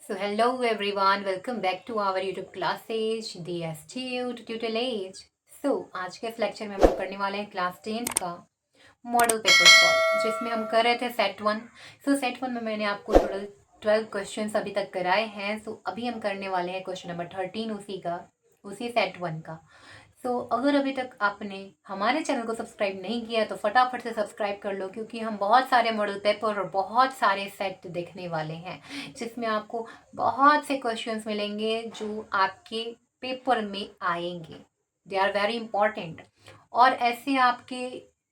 So hello everyone, welcome back to our YouTube classes, DSTU Tutorial Age. So आज के इस lecture में हम करने वाले हैं क्लास 10 का मॉडल पेपर सॉल्व, जिसमें हम कर रहे थे सेट 1। सेट 1 में मैंने आपको टोटल 12 क्वेश्चंस अभी तक कराए हैं। अभी हम करने वाले हैं क्वेश्चन नंबर 13 उसी सेट 1 का। अगर अभी तक आपने हमारे चैनल को सब्सक्राइब नहीं किया तो फटाफट से सब्सक्राइब कर लो, क्योंकि हम बहुत सारे मॉडल पेपर और बहुत सारे सेट देखने वाले हैं, जिसमें आपको बहुत से क्वेश्चंस मिलेंगे जो आपके पेपर में आएंगे। They are very important. और ऐसे आपके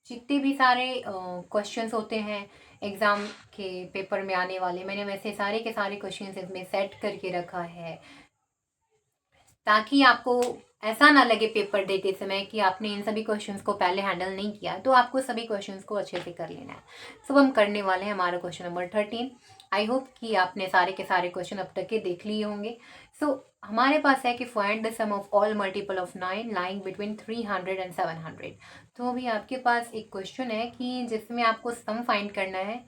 जितने भी सारे क्वेश्चंस होते हैं एग्ज़ाम के पेपर में आने वाले, मैंने वैसे सारे के सारे क्वेश्चंस इसमें सेट करके रखा है, ताकि आपको ऐसा ना लगे पेपर देते समय कि आपने इन सभी क्वेश्चंस को पहले हैंडल नहीं किया। तो आपको सभी क्वेश्चंस को अच्छे से कर लेना है। हम करने वाले हैं हमारा क्वेश्चन नंबर 13। आई होप कि आपने सारे के सारे क्वेश्चन अब तक के देख लिए होंगे। हमारे पास है कि find the sum of all multiple of 9 lying between 300 and 700। तो अभी आपके पास एक क्वेश्चन है कि जिसमें आपको सम फाइंड करना है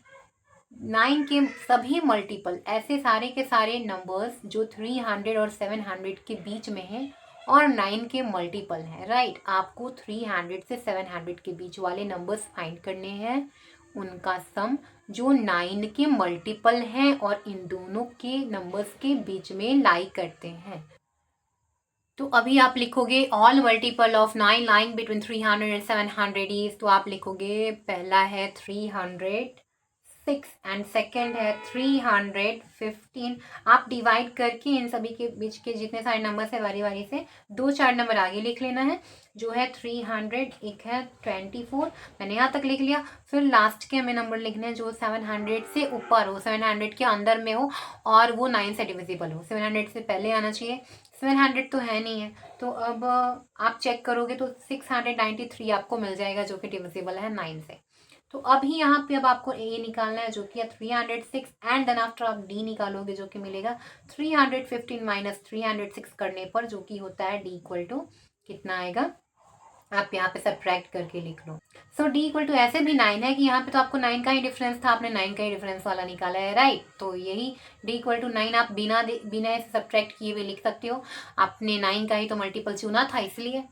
9 के सभी मल्टीपल, ऐसे सारे के सारे नंबर्स जो 300 और 700 के बीच में हैं और 9 के मल्टीपल हैं। राइट, आपको 300 से 700 के बीच वाले नंबर्स फाइंड करने हैं, उनका सम जो 9 के मल्टीपल हैं और इन दोनों के नंबर्स के बीच में लाई करते हैं। तो अभी आप लिखोगे all multiple of 9 lying between 300 and 700 is, तो आप लिखोगे पहला है 306 एंड सेकेंड है 315। आप डिवाइड करके इन सभी के बीच के जितने सारे नंबर है बारी बारी से 2-4 नंबर आगे लिख लेना है, जो है 300, एक है 24, मैंने यहाँ तक लिख लिया। फिर लास्ट के हमें नंबर लिखने हैं जो 700 से ऊपर हो, 700 के अंदर में हो और वो 9 से डिविजिबल हो। 700 से पहले आना चाहिए, 700 तो है नहीं है, तो अब आप चेक करोगे तो 693 आपको मिल जाएगा, जो कि डिविजिबल है 9 से। तो अभी यहाँ पे अब आपको ए निकालना है, जो कि है 306, एंड देन आफ्टर आप डी निकालोगे, जो कि मिलेगा 315 माइनस 306 करने पर, जो कि होता है डी इक्वल टू कितना आएगा, आप यहाँ पे सब्ट्रैक्ट करके लिख लो। डी इक्वल टू ऐसे भी 9 है कि यहाँ पे तो आपको 9 का ही डिफरेंस था, आपने 9 का ही डिफरेंस वाला निकाला है। राइट, तो यही डी इक्वल टू 9 आप बिना ऐसे सब्ट्रैक्ट किए हुए लिख सकते हो। आपने 9 का ही तो मल्टीपल चुना था, इसलिए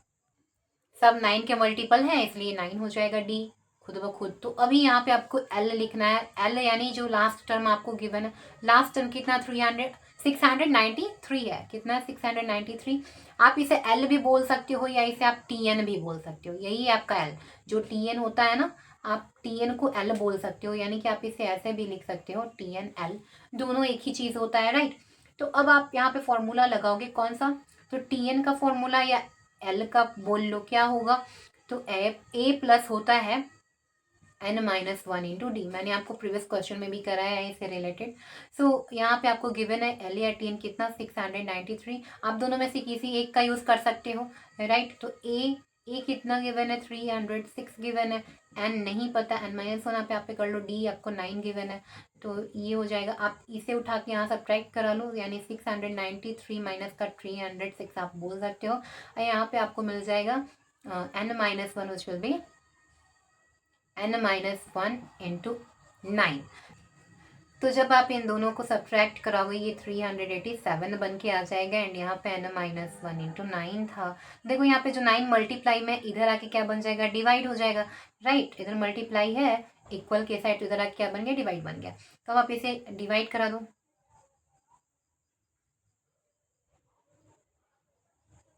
सब 9 के मल्टीपल हैं, इसलिए 9 हो जाएगा डी खुद ब खुद। तो अभी यहाँ पे आपको एल लिखना है। एल यानी जो लास्ट टर्म आपको गिवन है, लास्ट टर्म कितना 693 है, कितना 693। आप इसे एल भी बोल सकते हो या इसे आप टी एन भी बोल सकते हो, यही है आपका एल। जो टी एन होता है ना, आप टी एन को एल बोल सकते हो, यानी कि आप इसे ऐसे भी लिख सकते हो, टी एन एल दोनों एक ही चीज़ होता है। राइट, तो अब आप यहाँ पे फॉर्मूला लगाओगे कौन सा, तो टी एन का फॉर्मूला या एल का बोल लो क्या होगा। तो ए प्लस होता है n माइनस 1 इंटू डी, मैंने आपको प्रीवियस क्वेश्चन में भी कराया है इससे रिलेटेड। यहाँ पे आपको गिवन है एल या टी एन कितना 693। आप दोनों में से किसी एक का यूज़ कर सकते हो। राइट, तो ए कितना गिवन है 306 गिवन है, एन नहीं पता, एन माइनस 1 आप यहाँ पे कर लो, डी आपको 9 गिवन है, तो ये हो जाएगा। आप इसे उठा के यहाँ सब्ट्रैक्ट करा लो, यानी 693 माइनस का 306 आप बोल सकते हो। और यहाँ पे आपको मिल जाएगा n minus 1 which will be n minus 1 into 9। तो जब आप इन दोनों को सब्ट्रैक्ट कराओगे ये 387 बन के आ जाएगा, एंड यहाँ पे n माइनस 1 इंटू 9 था। देखो यहाँ पे जो 9 मल्टीप्लाई में इधर आके क्या बन जाएगा, डिवाइड हो जाएगा। राइट, इधर मल्टीप्लाई है इक्वल के साइड, तो इधर आके क्या बन गया, डिवाइड बन गया। तो अब आप इसे डिवाइड करा दो,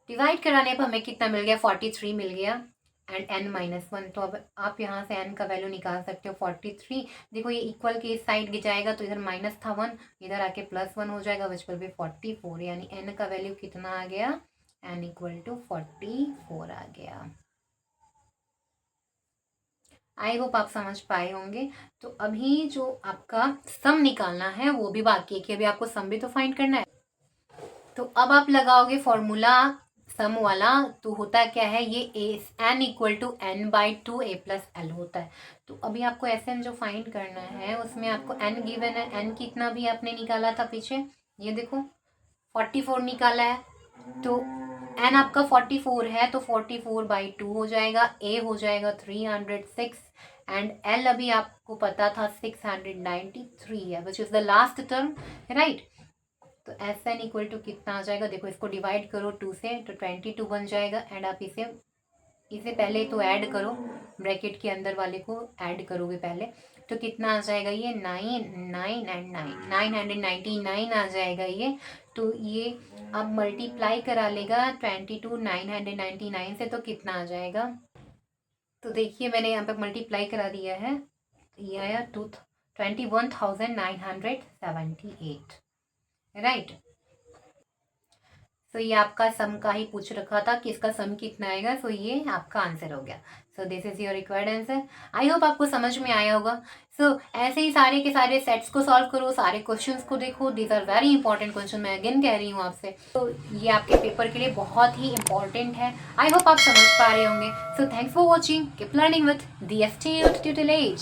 डिवाइड कराने पर हमें कितना मिल गया, 43 मिल गया, एंड n माइनस 1। तो अब आप यहाँ से n का वैल्यू निकाल सकते हो 43। देखो ये इक्वल के इस साइड जाएगा, तो इधर माइनस था 1, इधर आके प्लस 1 हो जाएगा, विच विल बी 44, यानी n का वैल्यू कितना आ गया, n इक्वल टू 44 आ गया। आई होप आप समझ पाए होंगे। तो अभी जो आपका सम निकालना है वो भी बाकी है, कि अभी आपको सम भी तो फाइंड करना है। तो अब आप लगाओगे फॉर्मूला सम वाला, तो होता क्या है ये n equal to n by 2 a plus l होता है। तो अभी आपको एस एन जो फाइंड करना है उसमें आपको एन गिवन है, एन कितना भी आपने निकाला था पीछे, ये देखो 44 निकाला है, तो एन आपका 44 है, तो 44 बाई 2 हो जाएगा, ए हो जाएगा 306, एंड एल अभी आपको पता था 693 है, which is the last term. Right, तो SN इक्वल टू कितना आ जाएगा, देखो इसको डिवाइड करो 2 से तो 22 बन जाएगा। एंड आप इसे पहले तो ऐड करो, ब्रैकेट के अंदर वाले को ऐड करोगे पहले, तो कितना आ जाएगा ये 999 आ जाएगा ये। तो ये अब मल्टीप्लाई करा लेगा 22 999 से, तो कितना आ जाएगा, तो देखिए मैंने यहाँ पे मल्टीप्लाई करा दिया है, ये आया 21,978, राइट। सो ये आपका सम का ही पूछ रखा था कि इसका सम कितना आएगा, सो ये आपका आंसर हो गया। So this is your required answer. I hope आपको समझ में आया होगा। सो ऐसे ही सारे के सारे सेट्स को सॉल्व करो, सारे क्वेश्चंस को देखो, these are very important question, मैं अगेन कह रही हूँ आपसे। तो ये आपके पेपर के लिए बहुत ही इंपॉर्टेंट है। आई होप आप समझ पा रहे होंगे। So thanks for watching, keep learning with DSTU tutorial.